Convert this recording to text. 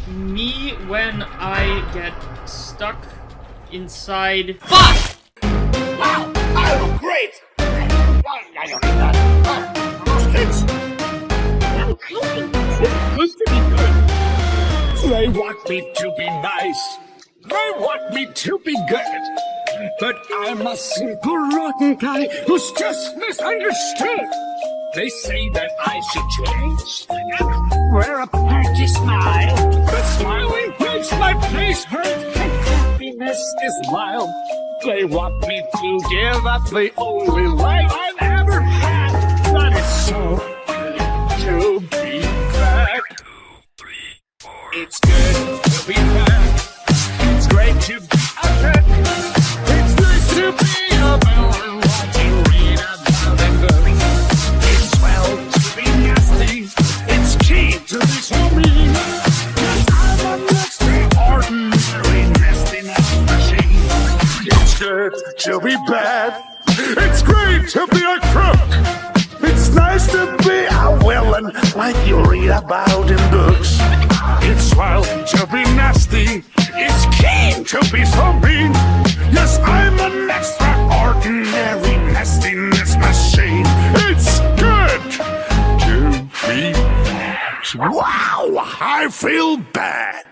me when I get stuck inside. Fuck! Wow! I look great! I don't need that. Those kids! Supposed to be good. They want me to be nice. They want me to be good. But I'm a simple rotten guy who's just misunderstood. They say that I should change and wear a perky smile. But smiling makes my face hurt and happiness is mild. They want me to give up the only life I've ever had. But it's so good to be back. 2, 3, 4. It's good to be back. It's great to be a pet. It's nice to be a villain. What you read about in books. It's swell to be nasty. It's key to be so mean. 'Cause I'm an extraordinary nastiness machine. It's good to be bad. It's great to be a crook. It's nice to be a villain like you read about in books. It's swell to be nasty. It's keen to be so mean. Yes, I'm an extraordinary nastiness machine. It's good to be bad. Wow, I feel bad.